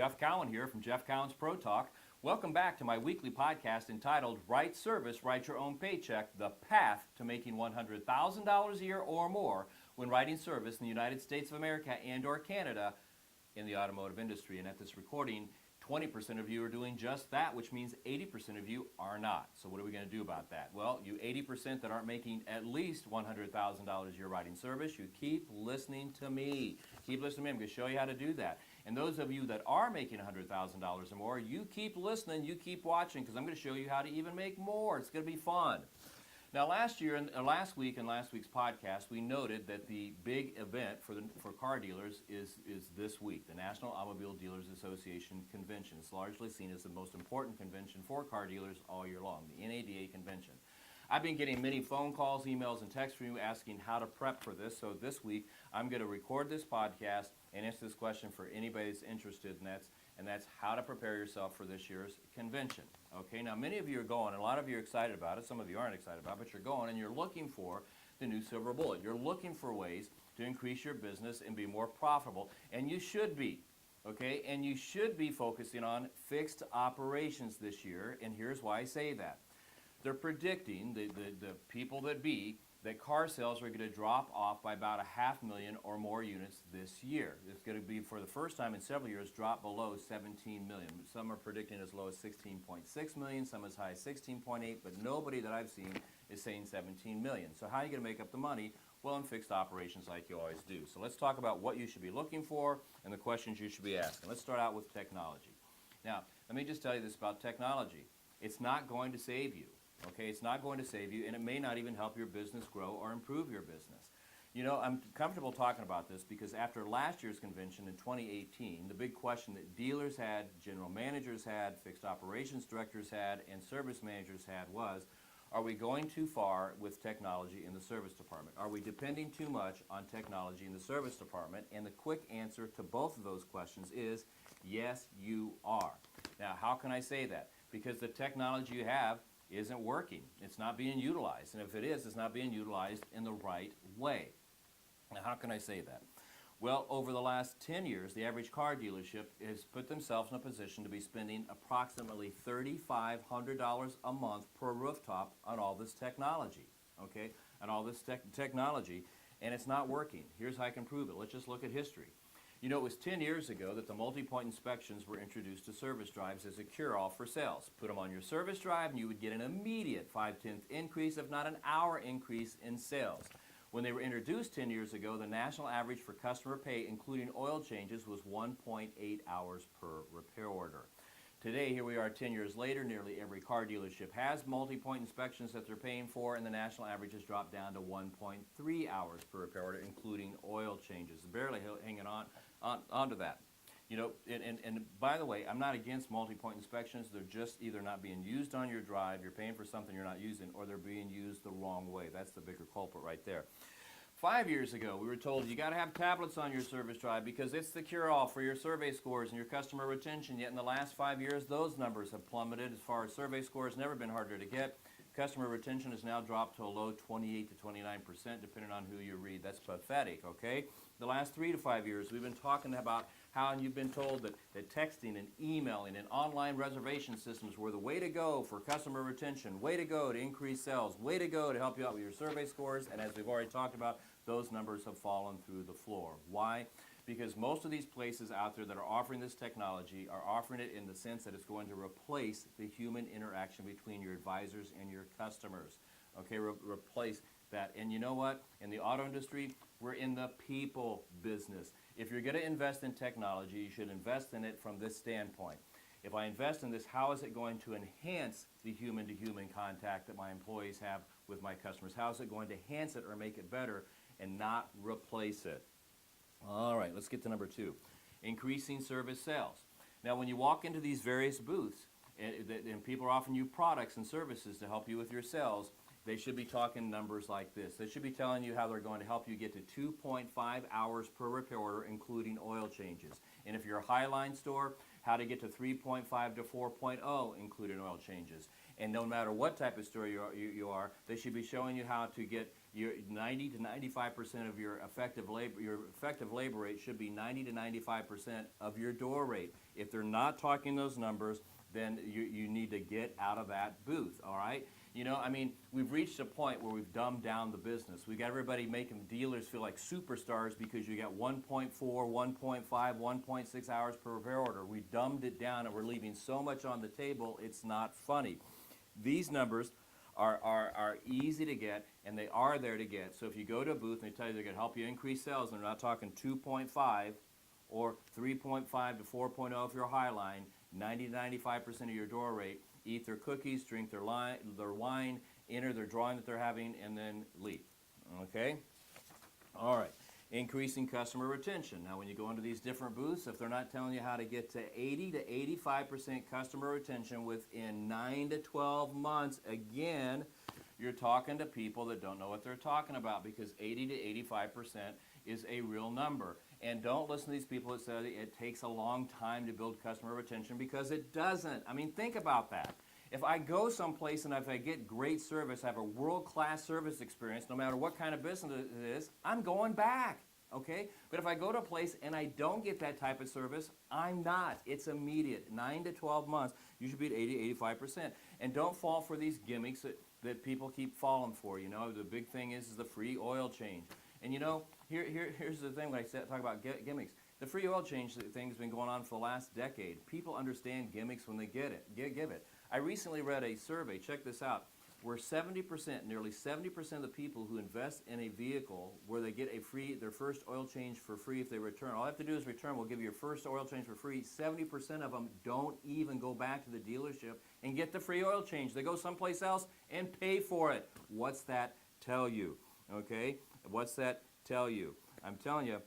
Jeff Cowan here from Jeff Cowan's Pro Talk. Welcome back to my weekly podcast entitled Right Service, Write Your Own Paycheck, The Path to Making $100,000 a year or more when writing service in the United States of America and or Canada in the automotive industry. And at this recording, 20% of you are doing just that, which means 80% of you are not. So what are we going to do about that? Well, you 80% that aren't making at least $100,000 a year writing service, you keep listening to me. Keep listening to me. I'm going to show you how to do that. And those of you that are making $100,000 or more, you keep listening, you keep watching, because I'm going to show you how to even make more. It's going to be fun. Now, last week in last week's podcast, we noted that the big event for car dealers is this week, the National Automobile Dealers Association Convention. It's largely seen as the most important convention for car dealers all year long, the NADA convention. I've been getting many phone calls, emails, and texts from you asking how to prep for this. So this week, I'm going to record this podcast and answer this question for anybody that's interested, and that's how to prepare yourself for this year's convention. Okay, now many of you are going, and a lot of you are excited about it. Some of you aren't excited about it, but you're going and you're looking for the new silver bullet. You're looking for ways to increase your business and be more profitable, and you should be. Okay, and you should be focusing on fixed operations this year, and here's why I say that. They're predicting, the people that car sales are going to drop off by about 500,000 or more units this year. It's going to be, for the first time in several years, drop below 17 million. Some are predicting as low as 16.6 million, some as high as 16.8, but nobody that I've seen is saying 17 million. So how are you going to make up the money? Well, in fixed operations like you always do. So let's talk about what you should be looking for and the questions you should be asking. Let's start out with technology. Now, let me just tell you this about technology. It's not going to save you. Okay, it's not going to save you, and it may not even help your business grow or improve your business. You know, I'm comfortable talking about this because after last year's convention in 2018, the big question that dealers had, general managers had, fixed operations directors had, and service managers had was, are we going too far with technology in the service department? Are we depending too much on technology in the service department? And the quick answer to both of those questions is, yes, you are. Now, how can I say that? Because the technology you have isn't working. It's not being utilized. And if it is, it's not being utilized in the right way. Now, how can I say that? Well, over the last 10 years, the average car dealership has put themselves in a position to be spending approximately $3,500 a month per rooftop on all this technology, okay? On all this technology, and it's not working. Here's how I can prove it. Let's just look at history. You know, it was 10 years ago that the multi-point inspections were introduced to service drives as a cure-all for sales. Put them on your service drive and you would get an immediate 5/10 increase, if not an hour increase in sales. When they were introduced 10 years ago, the national average for customer pay, including oil changes, was 1.8 hours per repair order. Today, here we are 10 years later, nearly every car dealership has multi-point inspections that they're paying for, and the national average has dropped down to 1.3 hours per repair order, including oil changes. Barely hanging on to that. You know, and by the way, I'm not against multi-point inspections. They're just either not being used on your drive, you're paying for something you're not using, or they're being used the wrong way. That's the bigger culprit right there. 5 years ago, we were told you got to have tablets on your service drive because it's the cure-all for your survey scores and your customer retention. Yet in the last 5 years, those numbers have plummeted. As far as survey scores, never been harder to get. Customer retention has now dropped to a low 28 to 29%, depending on who you read. That's pathetic, okay? The last 3 to 5 years, we've been talking about how you've been told that texting and emailing and online reservation systems were the way to go for customer retention, way to go to increase sales, way to go to help you out with your survey scores, and as we've already talked about, those numbers have fallen through the floor. Why? Because most of these places out there that are offering this technology are offering it in the sense that it's going to replace the human interaction between your advisors and your customers. Okay, replace that. And you know what? In the auto industry, we're in the people business. If you're going to invest in technology, you should invest in it from this standpoint. If I invest in this, how is it going to enhance the human-to-human contact that my employees have with my customers? How is it going to enhance it or make it better and not replace it? All right, let's get to number 2, increasing service sales. Now, when you walk into these various booths and people are offering you products and services to help you with your sales, they should be talking numbers like this. They should be telling you how they're going to help you get to 2.5 hours per repair order, including oil changes. And if you're a Highline store, how to get to 3.5 to 4.0, including oil changes. And no matter what type of store you are, they should be showing you how to get Your 90 to 95% of your effective labor rate should be 90 to 95% of your door rate. If they're not talking those numbers, then you need to get out of that booth, all right? You know, I mean, we've reached a point where we've dumbed down the business. We got everybody making dealers feel like superstars because you got 1.4, 1.5, 1.6 hours per repair order. We dumbed it down and we're leaving so much on the table, it's not funny. These numbers are easy to get, and they are there to get. So if you go to a booth and they tell you they're going to help you increase sales, and they're not talking 2.5 or 3.5 to 4.0 if you're a high line, 90 to 95% of your door rate, eat their cookies, drink their wine, enter their drawing that they're having, and then leave. Okay? All right. Increasing customer retention. Now, when you go into these different booths, if they're not telling you how to get to 80 to 85% customer retention within 9 to 12 months, again, you're talking to people that don't know what they're talking about, because 80 to 85% is a real number. And don't listen to these people that say it takes a long time to build customer retention, because it doesn't. I mean, think about that. If I go someplace and if I get great service, I have a world-class service experience, no matter what kind of business it is, I'm going back, okay? But if I go to a place and I don't get that type of service, I'm not. It's immediate. 9 to 12 months, you should be at 80, 85%. And don't fall for these gimmicks that people keep falling for. You know, the big thing is the free oil change. And you know, here's the thing when I talk about gimmicks. The free oil change thing has been going on for the last decade. People understand gimmicks when they give it. I recently read a survey, check this out, where 70%, nearly 70% of the people who invest in a vehicle where they get their first oil change for free if they return. All I have to do is return, we'll give you your first oil change for free. 70% of them don't even go back to the dealership and get the free oil change. They go someplace else and pay for it. What's that tell you? Okay? What's that tell you? I'm telling you,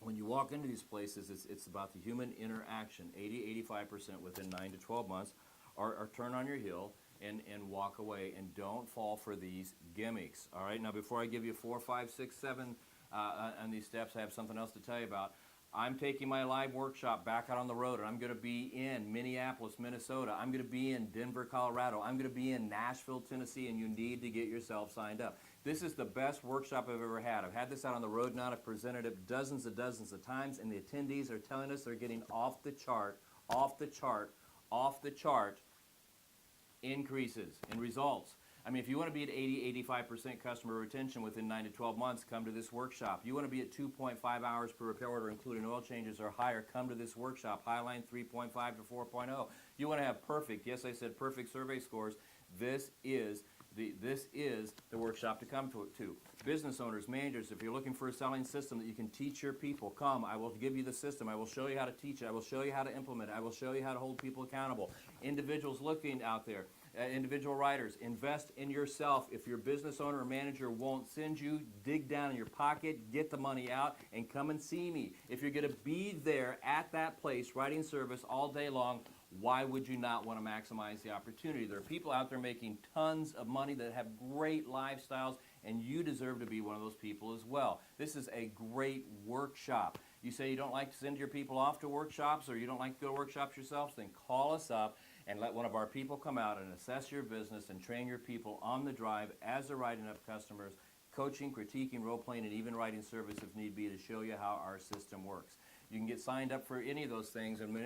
when you walk into these places, it's about the human interaction. 80, 85% within 9 to 12 months. Or turn on your heel and walk away, and don't fall for these gimmicks. All right, now before I give you 4, 5, 6, 7 on these steps, I have something else to tell you about. I'm taking my live workshop back out on the road, and I'm going to be in Minneapolis, Minnesota. I'm going to be in Denver, Colorado. I'm going to be in Nashville, Tennessee, and you need to get yourself signed up. This is the best workshop I've ever had. I've had this out on the road now. I've presented it dozens of times, and the attendees are telling us they're getting off the chart increases in results. I mean, if you want to be at 80, 85% customer retention within 9 to 12 months, come to this workshop. You want to be at 2.5 hours per repair order, including oil changes or higher, come to this workshop. Highline 3.5 to 4.0. You want to have perfect, yes, I said perfect survey scores. This is the workshop to come to. Business owners, managers, if you're looking for a selling system that you can teach your people, come. I will give you the system. I will show you how to teach it. I will show you how to implement it. I will show you how to hold people accountable. Individuals looking out there, individual writers, invest in yourself. If your business owner or manager won't send you, dig down in your pocket, get the money out, and come and see me. If you're going to be there at that place writing service all day long, why would you not want to maximize the opportunity? There are people out there making tons of money that have great lifestyles, and you deserve to be one of those people as well. This is a great workshop. You say you don't like to send your people off to workshops, or you don't like to go to workshops yourselves, then call us up and let one of our people come out and assess your business and train your people on the drive as they're writing up customers, coaching, critiquing, role-playing, and even writing service if need be to show you how our system works. You can get signed up for any of those things and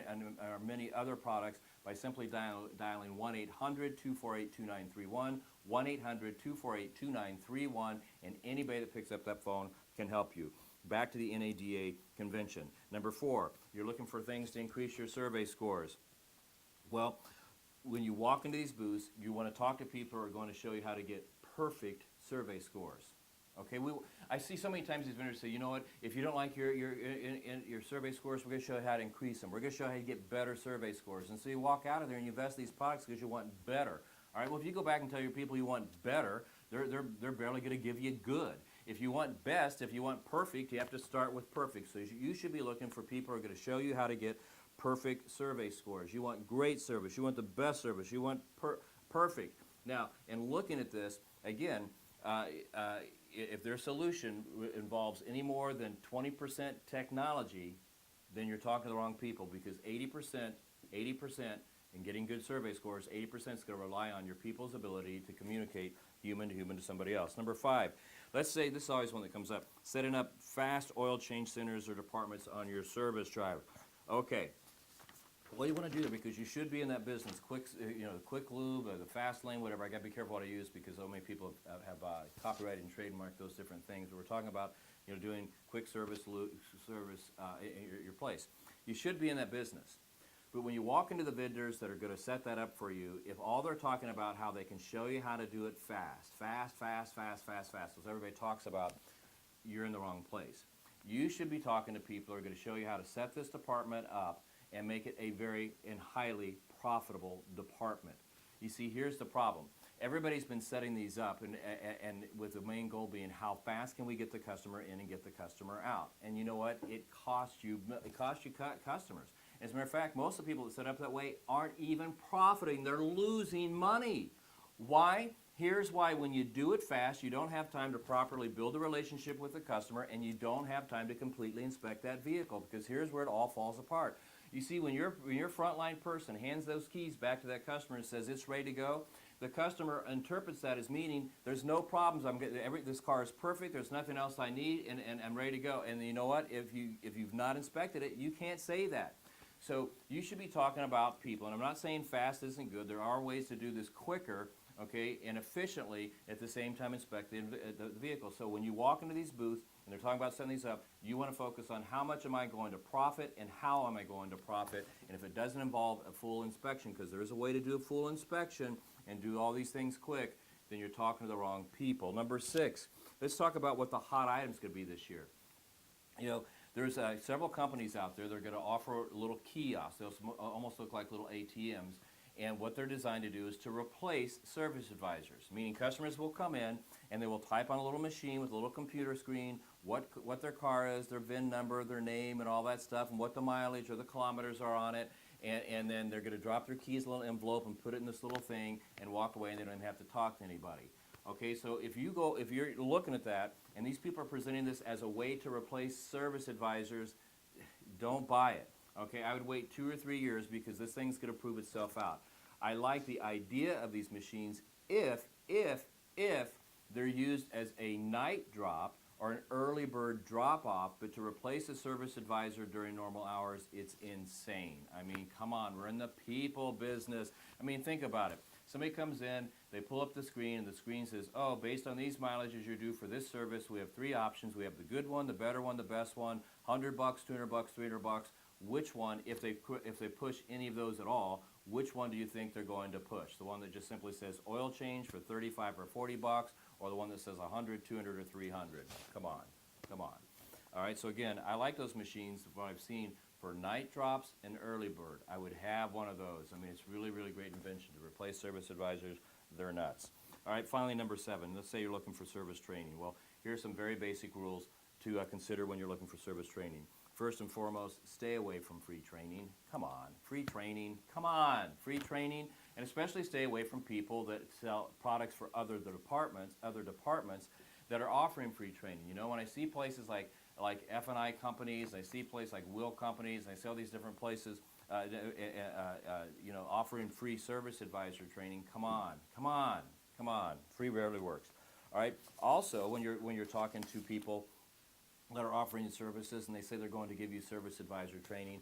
many other products by simply dialing 1-800-248-2931, 1-800-248-2931, and anybody that picks up that phone can help you. Back to the NADA convention. Number 4, you're looking for things to increase your survey scores. Well, when you walk into these booths, you want to talk to people who are going to show you how to get perfect survey scores. Okay, I see so many times these vendors say, you know what, if you don't like your survey scores, we're going to show you how to increase them. We're going to show you how to get better survey scores. And so you walk out of there and you invest in these products because you want better. All right, well, if you go back and tell your people you want better, they're barely going to give you good. If you want best, if you want perfect, you have to start with perfect. So you should be looking for people who are going to show you how to get perfect survey scores. You want great service. You want the best service. You want perfect. Now, in looking at this, again, if their solution involves any more than 20% technology, then you're talking to the wrong people, because 80% in getting good survey scores, 80% is going to rely on your people's ability to communicate human to somebody else. Number 5, let's say, this is always one that comes up, setting up fast oil change centers or departments on your service drive. Okay, well, you want to do that because you should be in that business. Quick, the quick lube, or the fast lane, whatever. I got to be careful what I use because so many people have copyrighted and trademarked those different things. But we're talking about doing quick service in your place. You should be in that business. But when you walk into the vendors that are going to set that up for you, if all they're talking about how they can show you how to do it fast, as everybody talks about, you're in the wrong place. You should be talking to people who are going to show you how to set this department up and make it a very and highly profitable department. You see, here's the problem. Everybody's been setting these up, and with the main goal being how fast can we get the customer in and get the customer out. And you know what? It costs you customers. As a matter of fact, most of the people that set up that way aren't even profiting. They're losing money. Why? Here's why. When you do it fast, you don't have time to properly build a relationship with the customer, and you don't have time to completely inspect that vehicle, because here's where it all falls apart. You see, when your frontline person hands those keys back to that customer and says it's ready to go, the customer interprets that as meaning there's no problems. This car is perfect. There's nothing else I need, and I'm ready to go. And you know what? If you've not inspected it, you can't say that. So you should be talking about people, and I'm not saying fast isn't good. There are ways to do this quicker, okay, and efficiently at the same time inspect the vehicle. So when you walk into these booths and they're talking about setting these up, you want to focus on how much am I going to profit and how am I going to profit. And if it doesn't involve a full inspection, because there is a way to do a full inspection and do all these things quick, then you're talking to the wrong people. Number 6, let's talk about what the hot items could be this year. There's several companies out there that are going to offer little kiosks. They'll almost look like little ATMs. And what they're designed to do is to replace service advisors, meaning customers will come in and they will type on a little machine with a little computer screen what their car is, their VIN number, their name, and all that stuff, and what the mileage or the kilometers are on it. And then they're going to drop their keys in a little envelope and put it in this little thing and walk away, and they don't even have to talk to anybody. Okay, so if you're looking at that, and these people are presenting this as a way to replace service advisors, don't buy it. Okay, I would wait 2 or 3 years because this thing's going to prove itself out. I like the idea of these machines if they're used as a night drop or an early bird drop off, but to replace a service advisor during normal hours, it's insane. I mean, come on, we're in the people business. I mean, think about it. Somebody comes in, they pull up the screen, and the screen says, oh, based on these mileages you're due for this service, we have 3 options. We have the good one, the better one, the best one, $100, $200, $300. Which one, if they push any of those at all, which one do you think they're going to push? The one that just simply says oil change for 35 or 40 bucks, or the one that says 100, 200, or 300? Come on. All right, so again, I like those machines, what I've seen for night drops and early bird. I would have one of those. I mean, it's really, really great invention to replace service advisors. They're nuts. All right, finally, number 7. Let's say you're looking for service training. Well, here are some very basic rules to consider when you're looking for service training. First and foremost, stay away from free training. Come on, free training. Come on, free training. And especially stay away from people that sell products for other departments that are offering free training. You know, when I see places like F&I companies, I see places like Will companies, I see all these different places, offering free service advisor training. Come on. Free rarely works. All right. Also, when you're talking to people that are offering services and they say they're going to give you service advisor training,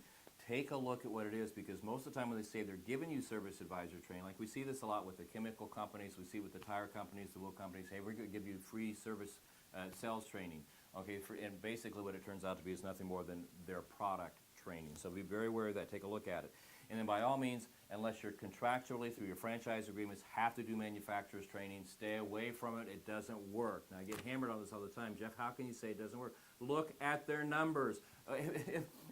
take a look at what it is, because most of the time when they say they're giving you service advisor training, like we see this a lot with the chemical companies, we see with the tire companies, the wheel companies, hey, we're going to give you free service sales training. Okay, and basically what it turns out to be is nothing more than their product training. So be very aware of that. Take a look at it. And then by all means, unless you're contractually through your franchise agreements have to do manufacturer's training, stay away from it. It doesn't work. Now I get hammered on this all the time. Jeff, how can you say it doesn't work? Look at their numbers.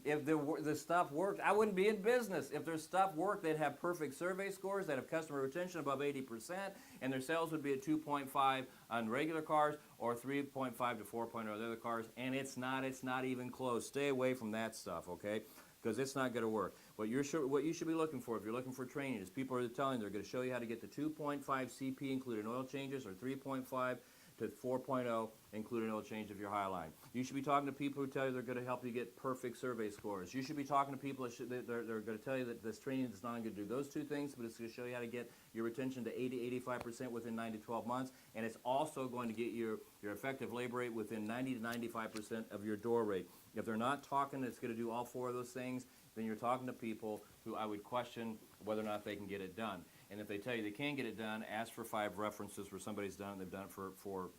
If the stuff worked, I wouldn't be in business. If their stuff worked, they'd have perfect survey scores, they'd have customer retention above 80%, and their sales would be at 2.5 on regular cars or 3.5 to 4.0 on the other cars, and it's not even close. Stay away from that stuff, okay? Because it's not going to work. What you should be looking for if you're looking for training is people are telling you they're going to show you how to get the 2.5 CP including oil changes or 3.5 to 4.0, including oil change of your high line. You should be talking to people who tell you they're going to help you get perfect survey scores. You should be talking to people they're going to tell you that this training is not going to do those two things, but it's going to show you how to get your retention to 80-85% within 9 to 12 months, and it's also going to get your effective labor rate within 90 to 95% of your door rate. If they're not talking, it's going to do all four of those things, then you're talking to people who I would question whether or not they can get it done. And if they tell you they can get it done, ask for 5 references where somebody's done it, they've done it for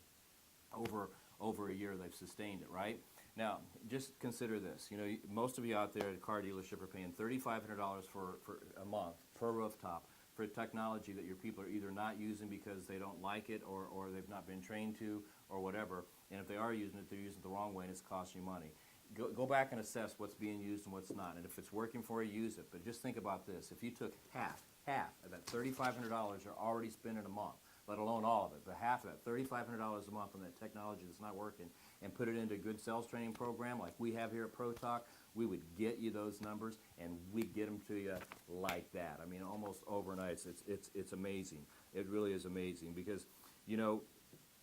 over a year, they've sustained it, right? Now, just consider this. You know, most of you out there at a car dealership are paying $3,500 for a month per rooftop for technology that your people are either not using because they don't like it or they've not been trained to or whatever. And if they are using it, they're using it the wrong way and it's costing you money. Go back and assess what's being used and what's not. And if it's working for you, use it. But just think about this. If you took half of that $3,500 you're already spending a month, let alone all of it, but half of that, $3,500 a month on that technology that's not working, and put it into a good sales training program like we have here at Pro Talk, we would get you those numbers, and we'd get them to you like that. I mean, almost overnight. It's amazing. It really is amazing because, you know,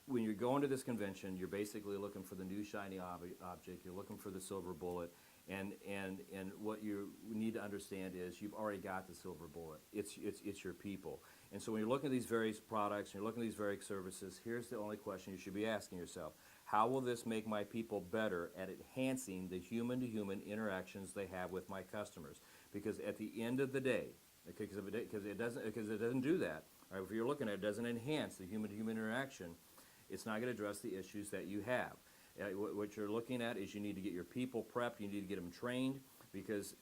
when you're going to this convention, you're basically looking for the new shiny object. You're looking for the silver bullet. And what you need to understand is you've already got the silver bullet. It's your people. And so when you're looking at these various products, and you're looking at these various services, here's the only question you should be asking yourself. How will this make my people better at enhancing the human-to-human interactions they have with my customers? Because at the end of the day, because it doesn't do that, right? If you're looking at it, it doesn't enhance the human-to-human interaction, it's not going to address the issues that you have. What you're looking at is you need to get your people prepped, you need to get them trained, because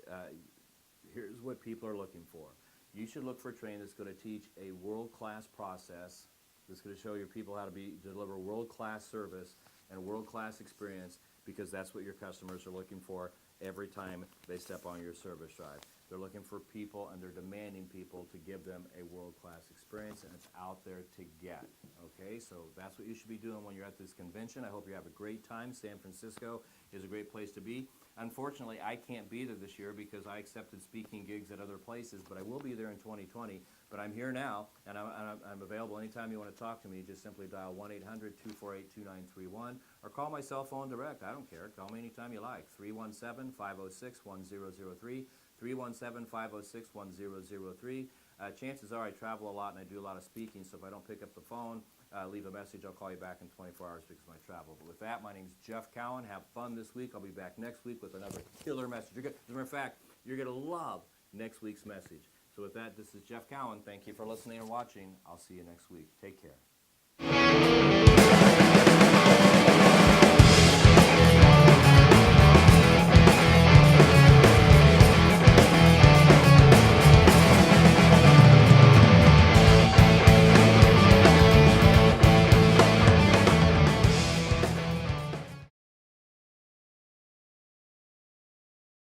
here's what people are looking for. You should look for a training that's going to teach a world-class process, that's going to show your people how to deliver world-class service and a world-class experience, because that's what your customers are looking for every time they step on your service drive. They're looking for people, and they're demanding people to give them a world-class experience, and it's out there to get. Okay, so that's what you should be doing when you're at this convention. I hope you have a great time. San Francisco is a great place to be. Unfortunately, I can't be there this year because I accepted speaking gigs at other places, but I will be there in 2020. But I'm here now, and I'm available anytime you want to talk to me. Just simply dial 1-800-248-2931 or call my cell phone direct. I don't care. Call me anytime you like. 317-506-1003. 317-506-1003. Chances are I travel a lot and I do a lot of speaking, so if I don't pick up the phone, leave a message, I'll call you back in 24 hours because of my travel. But with that, my name's Jeff Cowan. Have fun this week. I'll be back next week with another killer message. As a matter of fact, you're going to love next week's message. So with that, this is Jeff Cowan. Thank you for listening and watching. I'll see you next week. Take care.